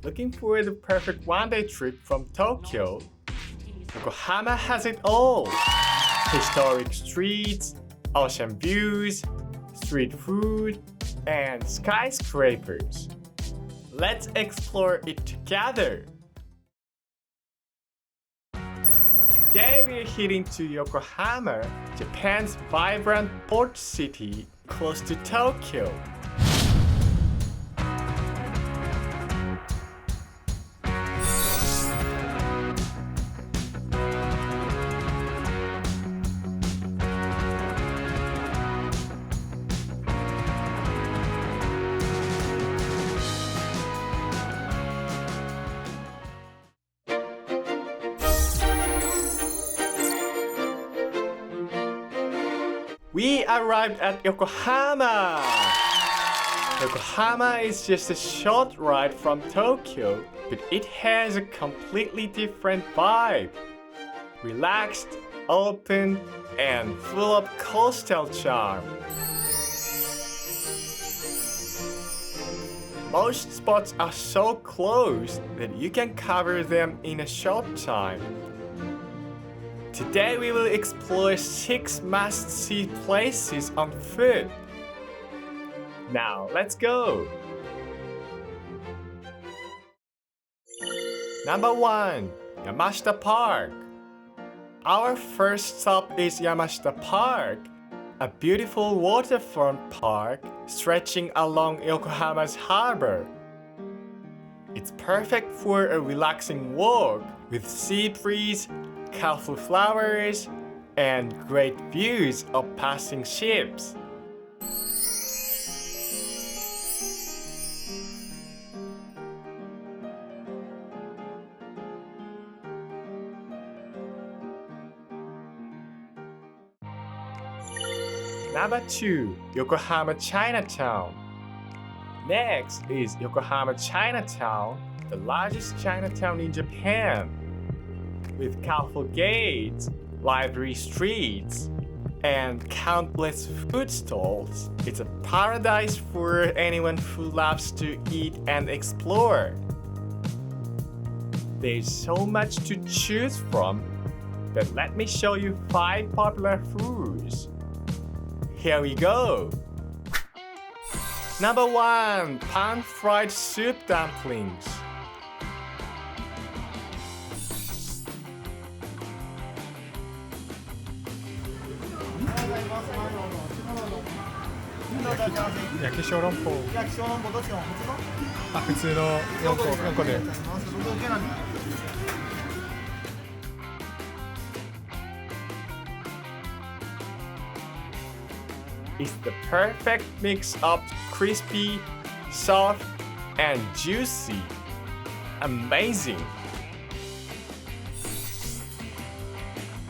Looking for the perfect one-day trip from Tokyo? Yokohama has it all! Historic streets, ocean views, street food, and skyscrapers. Let's explore it together! Today we're heading to Yokohama, Japan's vibrant port city close to Tokyo. We arrived at Yokohama! Yokohama is just a short ride from Tokyo, but it has a completely different vibe. Relaxed, open, and full of coastal charm. Most spots are so close that you can cover them in a short time. Today we will explore 6 must-see places on foot. Now let's go! Number 1. Yamashita Park. Our first stop is Yamashita Park, a beautiful waterfront park stretching along Yokohama's harbor. It's perfect for a relaxing walk with sea breeze, colorful flowers, and great views of passing ships. Number 2. Yokohama Chinatown. Next is Yokohama Chinatown, the largest Chinatown in Japan. With colorful gates, lively streets, and countless food stalls, it's a paradise for anyone who loves to eat and explore. There's so much to choose from, but let me show you 5 popular foods. Here we go! Number 1. Pan-fried soup dumplings.焼き小籠包。焼き小籠包どっちの普通の？あ、普通の4個で。It's the perfect mix of crispy, soft, and juicy. Amazing!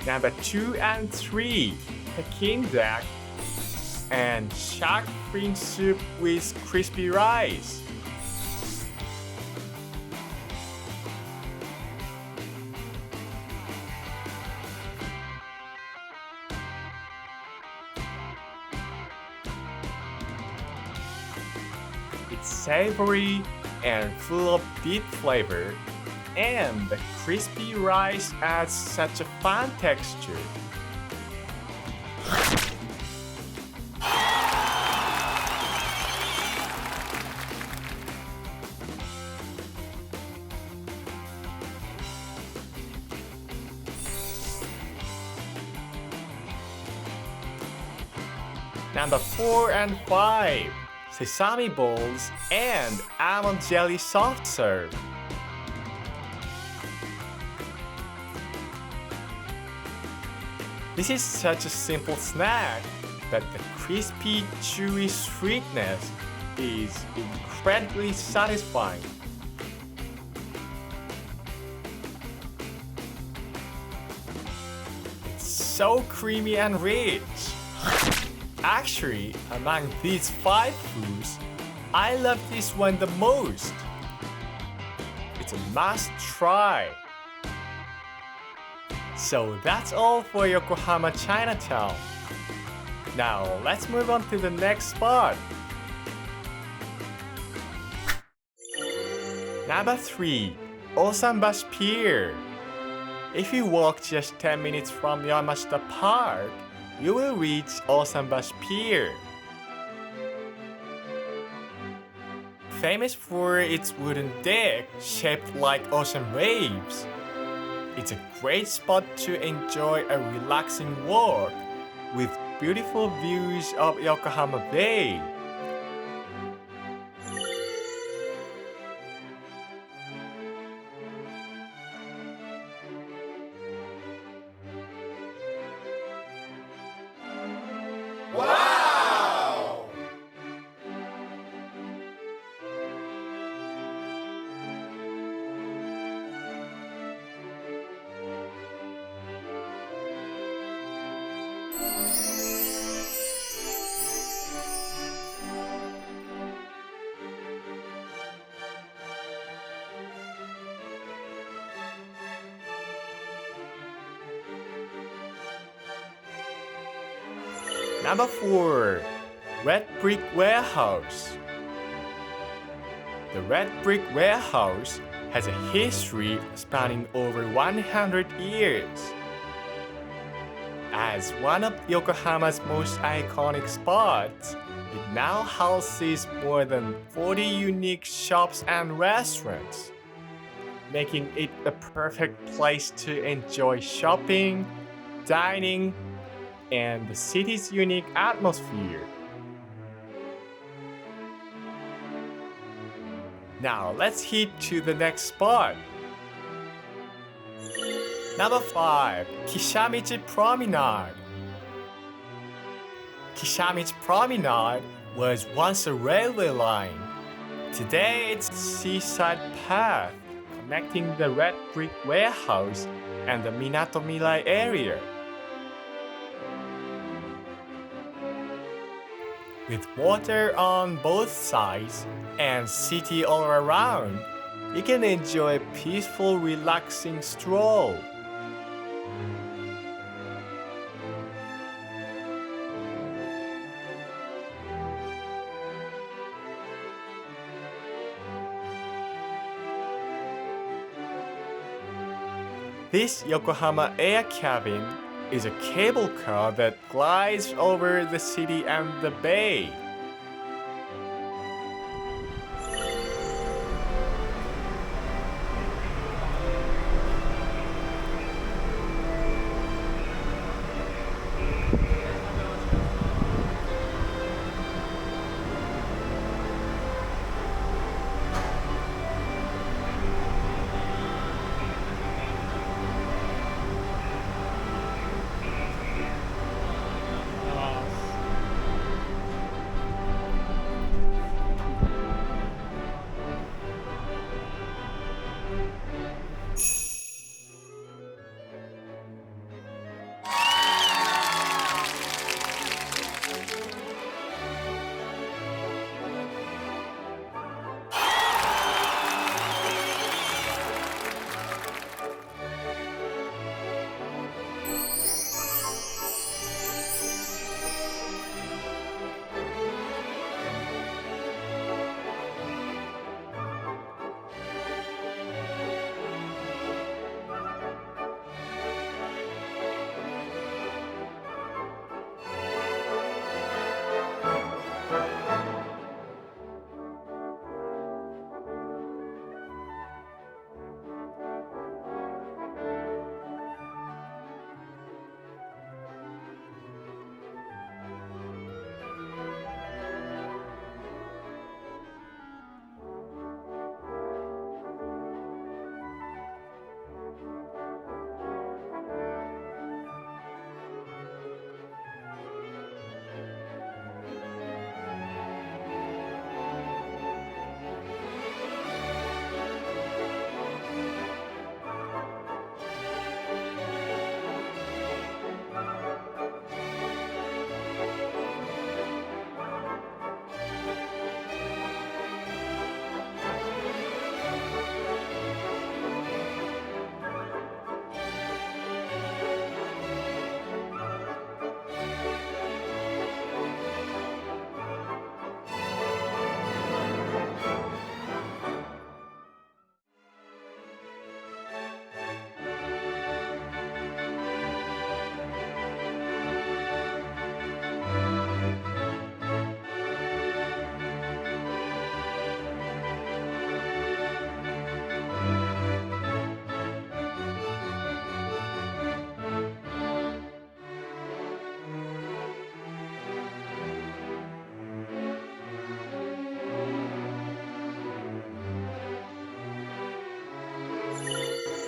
Number 2 and 3. Peking duck and shark fin soup with crispy rice. It's savory and full of deep flavor, and the crispy rice adds such a fun texture. Number 4 and 5. Sesame balls and almond jelly soft serve. This is such a simple snack, but the crispy, chewy sweetness is incredibly satisfying. It's so creamy and rich. Actually, among these 5 foods, I love this one the most. It's a must try. So that's all for Yokohama Chinatown. Now let's move on to the next spot. Number 3. Osanbashi Pier. If you walk just 10 minutes from Yamashita Park, you will reach Osanbashi Pier. Famous for its wooden deck shaped like ocean waves. It's a great spot to enjoy a relaxing walk with beautiful views of Yokohama Bay. Wow! Number 4. Red Brick Warehouse. The Red Brick Warehouse has a history spanning over 100 years. As one of Yokohama's most iconic spots, it now houses more than 40 unique shops and restaurants, making it a perfect place to enjoy shopping, dining, and the city's unique atmosphere. Now let's head to the next spot. Number 5. Kishamichi Promenade. Kishamichi Promenade was once a railway line. Today it's a seaside path connecting the Red Brick Warehouse and the Minato Mirai area. With water on both sides and city all around, you can enjoy a peaceful, relaxing stroll. This Yokohama Air Cabin is a cable car that glides over the city and the bay.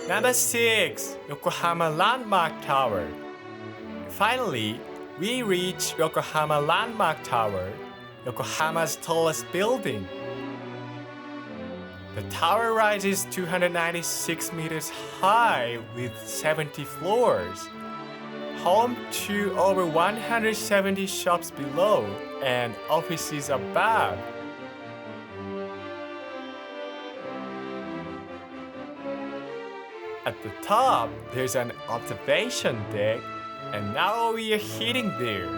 Number 6. Yokohama Landmark Tower. Finally, we reach Yokohama Landmark Tower, Yokohama's tallest building. The tower rises 296 meters high with 70 floors, home to over 170 shops below and offices above. At the top, there's an observation deck, and now we are heading there.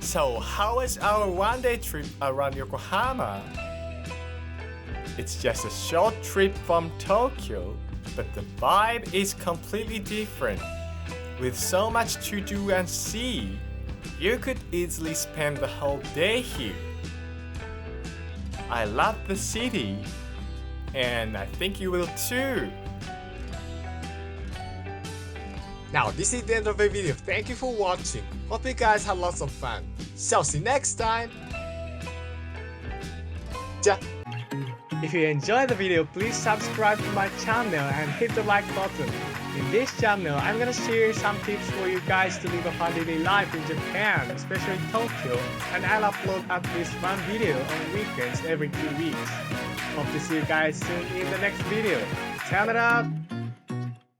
So, how was our one-day trip around Yokohama? It's just a short trip from Tokyo, but the vibe is completely different. With so much to do and see, you could easily spend the whole day here. I love the city, and I think you will too. Now, this is the end of the video. Thank you for watching. Hope you guys had lots of fun. So, see you next time. If you enjoyed the video, please subscribe to my channel and hit the like button. In this channel, I'm gonna share some tips for you guys to live a fun daily life in Japan, especially Tokyo, and I'll upload at least one video on weekends every 2 weeks. Hope to see you guys soon in the next video. Turn it up!